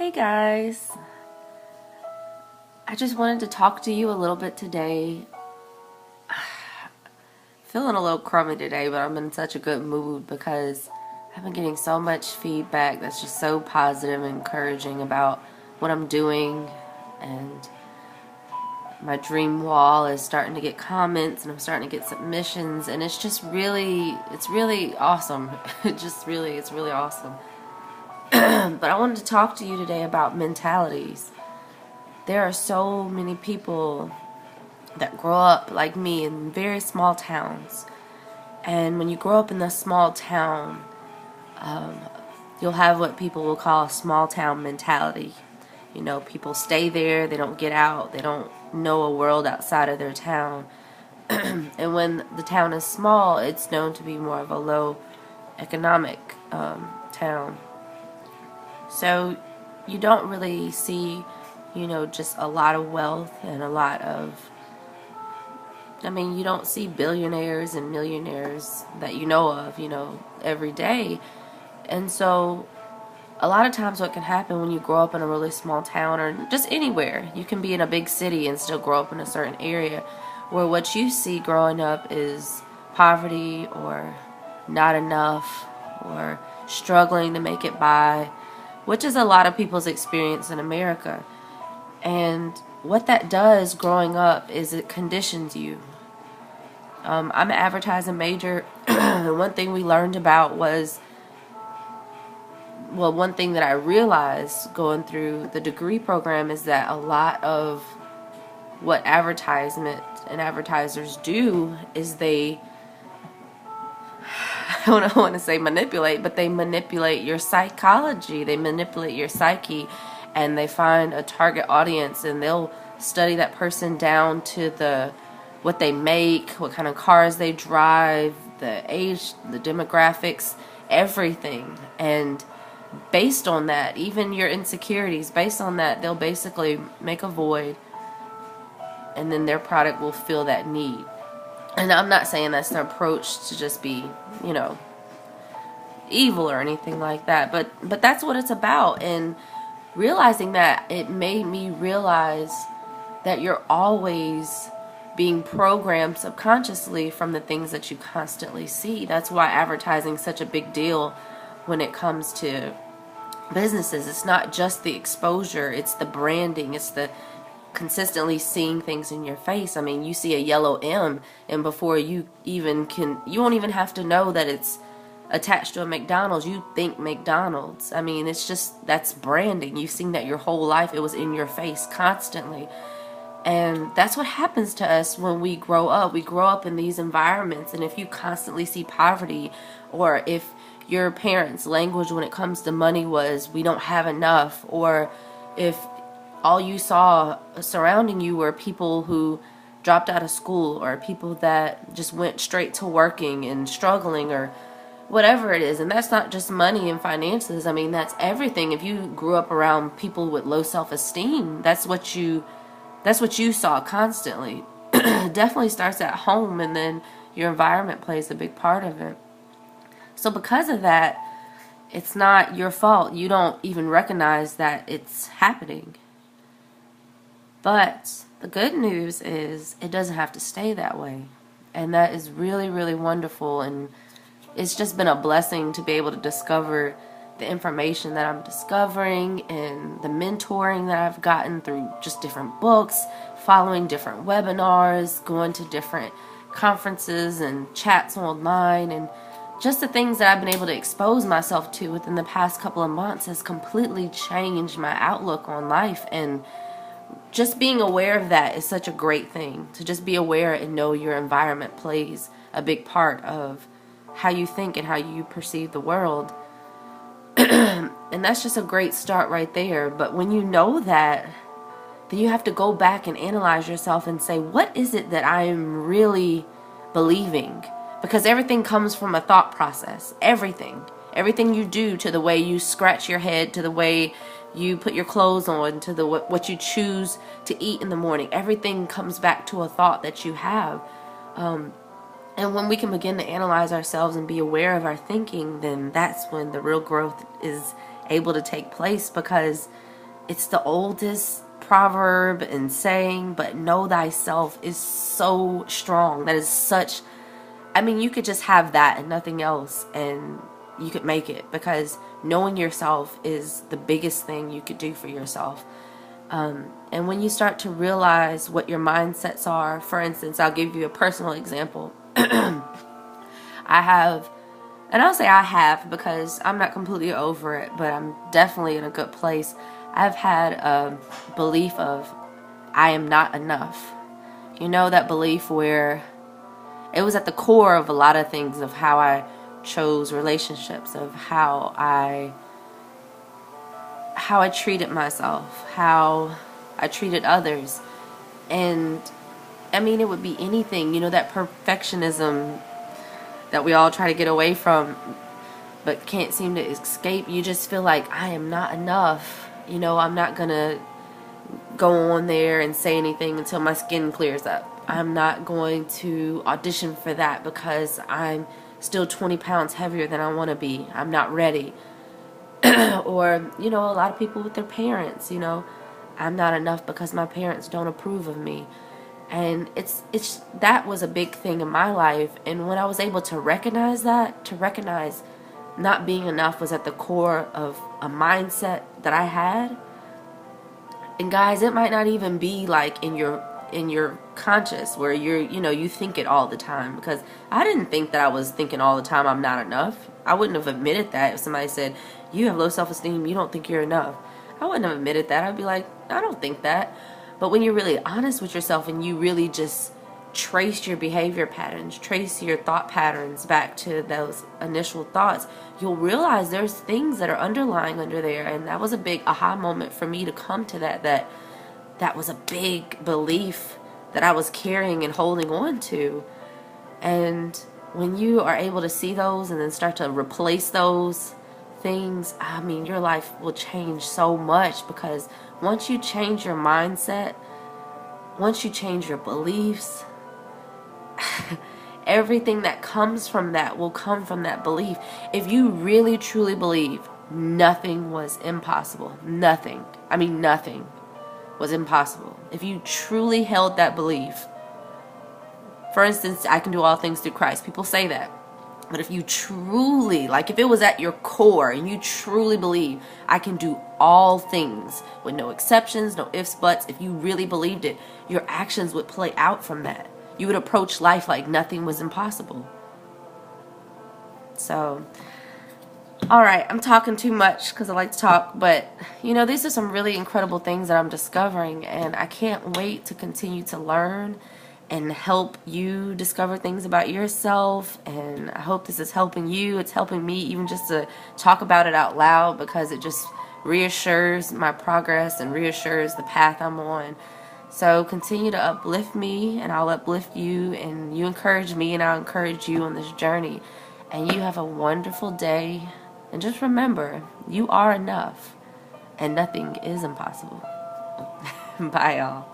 Hey guys, I just wanted to talk to you a little bit today. Feeling a little crummy today, but I'm in such a good mood because I've been getting so much feedback that's just so positive and encouraging about what I'm doing, and my dream wall is starting to get comments and I'm starting to get submissions, and it's really awesome. It's really awesome. But I wanted to talk to you today about mentalities. There are so many people that grow up like me in very small towns. And when you grow up in a small town, you'll have what people will call a small town mentality. You know, people stay there, they don't get out, they don't know a world outside of their town. And when the town is small, it's known to be more of a low economic town. So you don't really see, just a lot of wealth and a lot of, you don't see billionaires and millionaires that you know of, every day. And so a lot of times what can happen when you grow up in a really small town or just anywhere, you can be in a big city and still grow up in a certain area where what you see growing up is poverty or not enough or struggling to make it by, which is a lot of people's experience in America. And what that does growing up is it conditions you. I'm an advertising major. And one thing we learned about was, one thing that I realized going through the degree program is that a lot of what advertisement and advertisers do is they, I don't want to say manipulate, but they manipulate your psychology. They manipulate your psyche, and they find a target audience, and they'll study that person down to what they make, what kind of cars they drive, the age, the demographics, everything. And based on that, even your insecurities, based on that, they'll basically make a void, and then their product will fill that need. And I'm not saying that's the approach to just be, evil or anything like that, but that's what it's about. And realizing that, it made me realize that you're always being programmed subconsciously from the things that you constantly see. That's why advertising is such a big deal when it comes to businesses. It's not just the exposure, it's the branding, it's the consistently seeing things in your face. You see a yellow M, and before you won't even have to know that it's attached to a McDonald's, you think McDonald's. It's just, that's branding. You've seen that your whole life. It was in your face constantly. And that's what happens to us when we grow up. We grow up in these environments, and if you constantly see poverty, or if your parents' language when it comes to money was, we don't have enough, or if all you saw surrounding you were people who dropped out of school, or people that just went straight to working and struggling, or whatever it is. And that's not just money and finances. That's everything. If you grew up around people with low self-esteem, that's what you saw constantly. It definitely starts at home, and then your environment plays a big part of it. So because of that, it's not your fault. You don't even recognize that it's happening. But the good news is it doesn't have to stay that way. And that is really, really wonderful. And it's just been a blessing to be able to discover the information that I'm discovering, and the mentoring that I've gotten through just different books, following different webinars, going to different conferences and chats online, and just the things that I've been able to expose myself to within the past couple of months has completely changed my outlook on life. And just being aware of that is such a great thing. To just be aware and know your environment plays a big part of how you think and how you perceive the world. And that's just a great start right there. But when you know that, then you have to go back and analyze yourself and say, what is it that I am really believing? Because everything comes from a thought process. Everything you do, to the way you scratch your head, to the way you put your clothes on, to what you choose to eat in the morning, everything comes back to a thought that you have. And when we can begin to analyze ourselves and be aware of our thinking, then that's when the real growth is able to take place, because it's the oldest proverb and saying, but know thyself is so strong. That is such, I mean, you could just have that and nothing else, and you could make it, because knowing yourself is the biggest thing you could do for yourself. And when you start to realize what your mindsets are, for instance, I'll give you a personal example. I have, and I'll say I have because I'm not completely over it, but I'm definitely in a good place. I've had a belief of I am not enough. You know, that belief where it was at the core of a lot of things, of how I chose relationships, of how I treated myself, how I treated others. And I mean, it would be anything, you know, that perfectionism that we all try to get away from but can't seem to escape. You just feel like I am not enough. You know, I'm not gonna go on there and say anything until my skin clears up. I'm not going to audition for that because I'm still 20 pounds heavier than I want to be. I'm not ready. Or, you know, a lot of people with their parents, you know, I'm not enough because my parents don't approve of me. And it's that was a big thing in my life. And when I was able to recognize that, to recognize not being enough was at the core of a mindset that I had. And guys, it might not even be like in your conscious where you think it all the time, because I didn't think that I was thinking all the time I'm not enough. I wouldn't have admitted that if somebody said, you have low self-esteem, you don't think you're enough. I wouldn't have admitted that. I'd be like, I don't think that. But when you're really honest with yourself and you really just trace your behavior patterns, trace your thought patterns back to those initial thoughts, you'll realize there's things that are underlying under there. And that was a big aha moment for me to come to that was a big belief that I was carrying and holding on to. And when you are able to see those and then start to replace those things, I mean, your life will change so much, because once you change your mindset, once you change your beliefs, everything that comes from that will come from that belief. If you really truly believe nothing was impossible, nothing was impossible. If you truly held that belief, for instance, I can do all things through Christ. People say that. But if you truly, like if it was at your core and you truly believe I can do all things with no exceptions, no ifs, buts, if you really believed it, your actions would play out from that. You would approach life like nothing was impossible. So, all right, I'm talking too much because I like to talk, but you know, these are some really incredible things that I'm discovering, and I can't wait to continue to learn and help you discover things about yourself. And I hope this is helping you. It's helping me even just to talk about it out loud, because it just reassures my progress and reassures the path I'm on. So continue to uplift me, and I'll uplift you, and you encourage me and I'll encourage you on this journey. And you have a wonderful day, and just remember, you are enough and nothing is impossible. Bye, y'all.